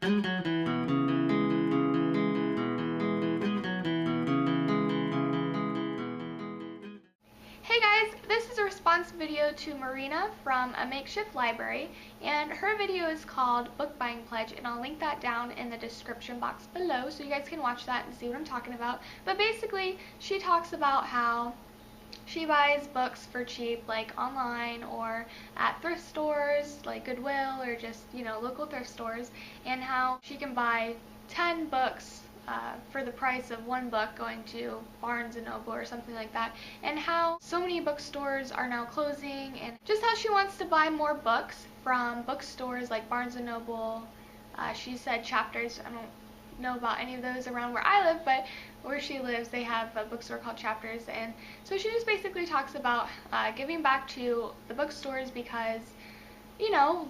Hey guys, this is a response video to Marina from A Makeshift Library, and her video is called Book Buying Pledge, and I'll link that down in the description box below so you guys can watch that and see what I'm talking about. But basically, she talks about how she buys books for cheap, like online or at thrift stores like Goodwill or just, local thrift stores, and how she can buy 10 books for the price of one book going to Barnes & Noble or something like that, and how so many bookstores are now closing, and just how she wants to buy more books from bookstores like Barnes & Noble. She said Chapters. I don't know about any of those around where I live, but where she lives they have a bookstore called Chapters, and so she just basically talks about giving back to the bookstores because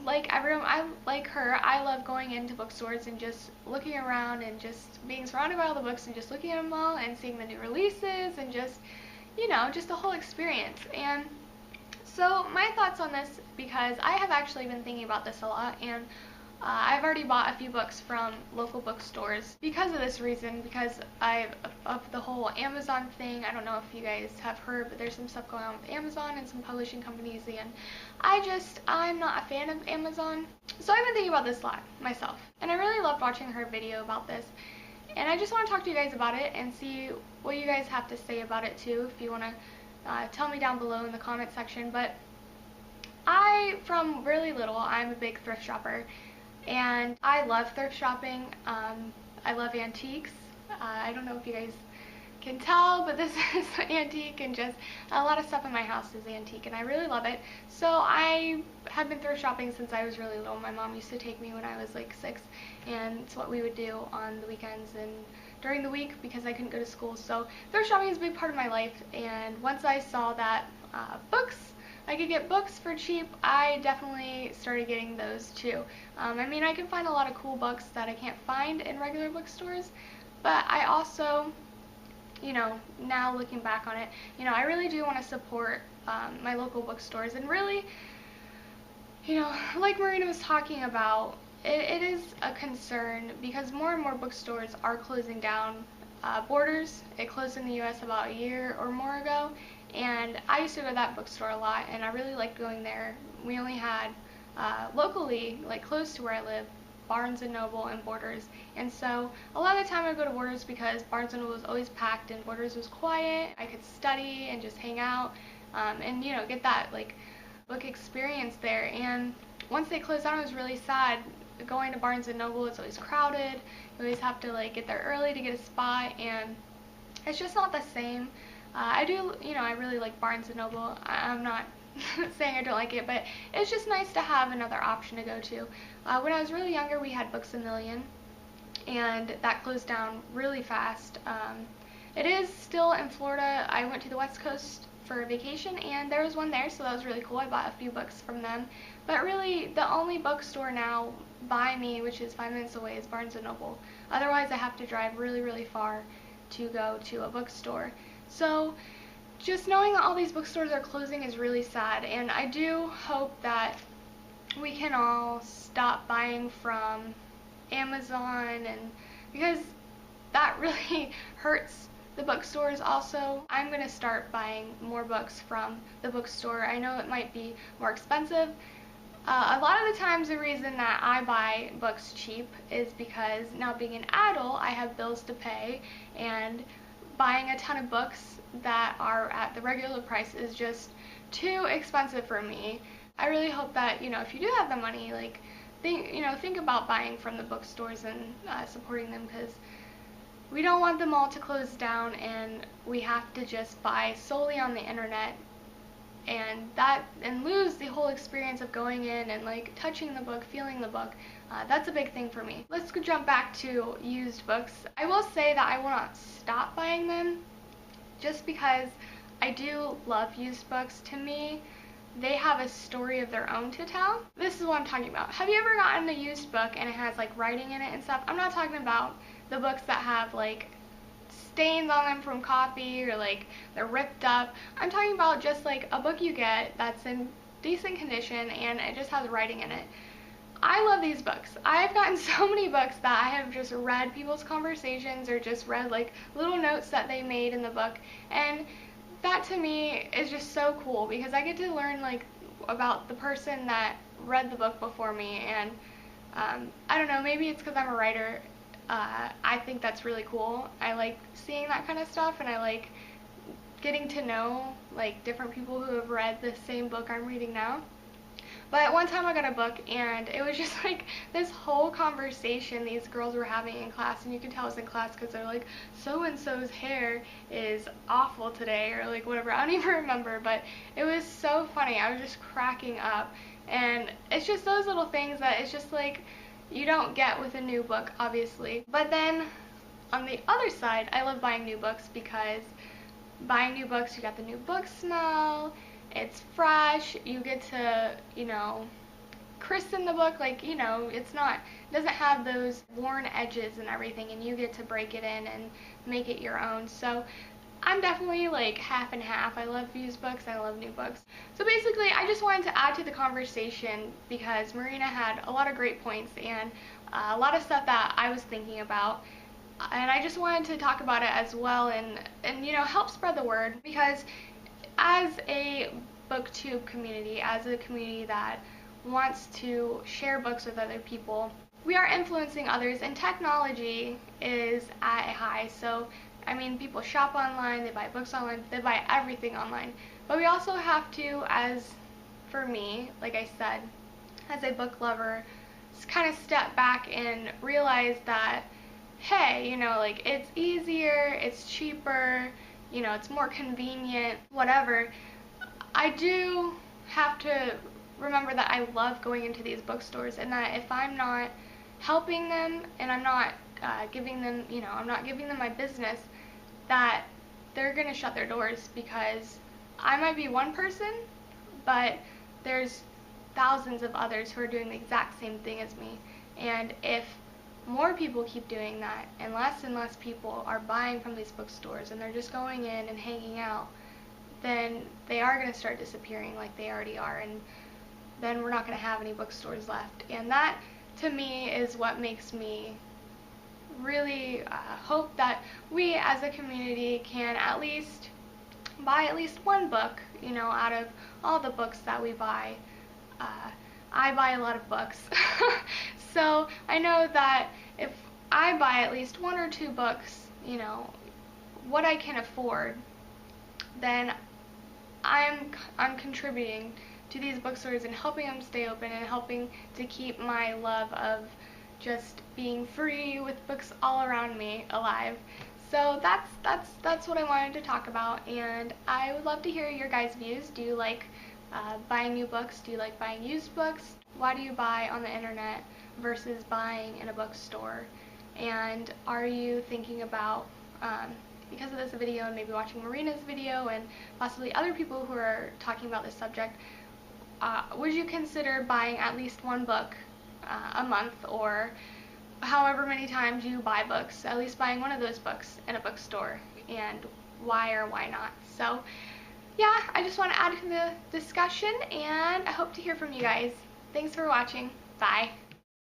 like everyone, like her, I love going into bookstores and just looking around and just being surrounded by all the books and just looking at them all and seeing the new releases and just, just the whole experience. And so my thoughts on this, because I have actually been thinking about this a lot, and I've already bought a few books from local bookstores because of this reason, because of the whole Amazon thing. I don't know if you guys have heard, but there's some stuff going on with Amazon and some publishing companies, and I'm not a fan of Amazon. So I've been thinking about this a lot myself, and I really loved watching her video about this, and I just want to talk to you guys about it and see what you guys have to say about it too, if you want to tell me down below in the comment section. But from really little, I'm a big thrift shopper, and I love thrift shopping. I love antiques. I don't know if you guys can tell, but this is antique, and just a lot of stuff in my house is antique, and I really love it. So I have been thrift shopping since I was really little. My mom used to take me when I was like 6, and it's what we would do on the weekends and during the week because I couldn't go to school. So thrift shopping is a big part of my life, and once I saw that I could get books for cheap, I definitely started getting those too. I can find a lot of cool books that I can't find in regular bookstores, but I also, now looking back on it, I really do want to support my local bookstores, and really, like Marina was talking about, it is a concern because more and more bookstores are closing down. Borders, it closed in the U.S. about a year or more ago, and I used to go to that bookstore a lot, and I really liked going there. We only had locally, like close to where I live, Barnes & Noble and Borders, and so a lot of the time I go to Borders because Barnes & Noble was always packed and Borders was quiet. I could study and just hang out and get that like book experience there. And once they closed down, it was really sad. Going to Barnes & Noble, it's always crowded. You always have to like get there early to get a spot, and it's just not the same. I really like Barnes & Noble. I'm not saying I don't like it, but it's just nice to have another option to go to. When I was really younger, we had Books A Million, and that closed down really fast. It is still in Florida. I went to the West Coast for a vacation, and there was one there, so that was really cool. I bought a few books from them. But really, the only bookstore now by me, which is 5 minutes away, is Barnes & Noble. Otherwise, I have to drive really, really far to go to a bookstore. So just knowing that all these bookstores are closing is really sad, and I do hope that we can all stop buying from Amazon, and because that really hurts the bookstores. Also, I'm going to start buying more books from the bookstore. I know it might be more expensive. A lot of the times the reason that I buy books cheap is because now being an adult, I have bills to pay, and buying a ton of books that are at the regular price is just too expensive for me. I really hope that, if you do have the money, like, think about buying from the bookstores and supporting them, because we don't want them all to close down and we have to just buy solely on the internet and lose the whole experience of going in and like touching the book, feeling the book. That's a big thing for me. Let's jump back to used books. I will say that I will not stop buying them just because I do love used books. To me, they have a story of their own to tell. This is what I'm talking about. Have you ever gotten a used book and it has like writing in it and stuff? I'm not talking about the books that have like stains on them from coffee or like they're ripped up. I'm talking about just like a book you get that's in decent condition and it just has writing in it. I love these books. I've gotten so many books that I have just read people's conversations or just read like little notes that they made in the book, and that to me is just so cool because I get to learn like about the person that read the book before me, and I don't know, maybe it's because I'm a writer. I think that's really cool. I like seeing that kind of stuff, and I like getting to know like different people who have read the same book I'm reading now. But one time I got a book, and it was just like this whole conversation these girls were having in class, and you could tell it was in class because they're like, so and so's hair is awful today, or like whatever. I don't even remember, but it was so funny. I was just cracking up, and it's just those little things that it's just like you don't get with a new book, obviously. But then on the other side, I love buying new books because buying new books, you got the new book smell, it's fresh, you get to, christen the book, like, it's not, it doesn't have those worn edges and everything, and you get to break it in and make it your own. So I'm definitely like half and half. I love used books, I love new books. So basically, I just wanted to add to the conversation because Marina had a lot of great points and a lot of stuff that I was thinking about. And I just wanted to talk about it as well and help spread the word, because as a booktube community, as a community that wants to share books with other people, we are influencing others, and technology is at a high. So I mean, people shop online, they buy books online, they buy everything online. But we also have to, as for me, like I said, as a book lover, kind of step back and realize that, hey, like it's easier, it's cheaper, it's more convenient, whatever. I do have to remember that I love going into these bookstores, and that if I'm not helping them and I'm not giving them, I'm not giving them my business, that they're going to shut their doors, because I might be one person, but there's thousands of others who are doing the exact same thing as me. And if more people keep doing that, and less people are buying from these bookstores, and they're just going in and hanging out, then they are going to start disappearing like they already are, and then we're not going to have any bookstores left. And that, to me, is what makes me really hope that we as a community can at least buy at least one book, out of all the books that we buy. I buy a lot of books. So I know that if I buy at least one or two books, what I can afford, then I'm contributing to these bookstores and helping them stay open and helping to keep my love of just being free with books all around me alive. So that's what I wanted to talk about, and I would love to hear your guys' views. Do you like buying new books? Do you like buying used books? Why do you buy on the internet versus buying in a bookstore? And are you thinking about, because of this video and maybe watching Marina's video and possibly other people who are talking about this subject, would you consider buying at least one book a month, or however many times you buy books, at least buying one of those books in a bookstore, and why or why not? So yeah, I just want to add to the discussion, and I hope to hear from you guys. Thanks for watching. Bye.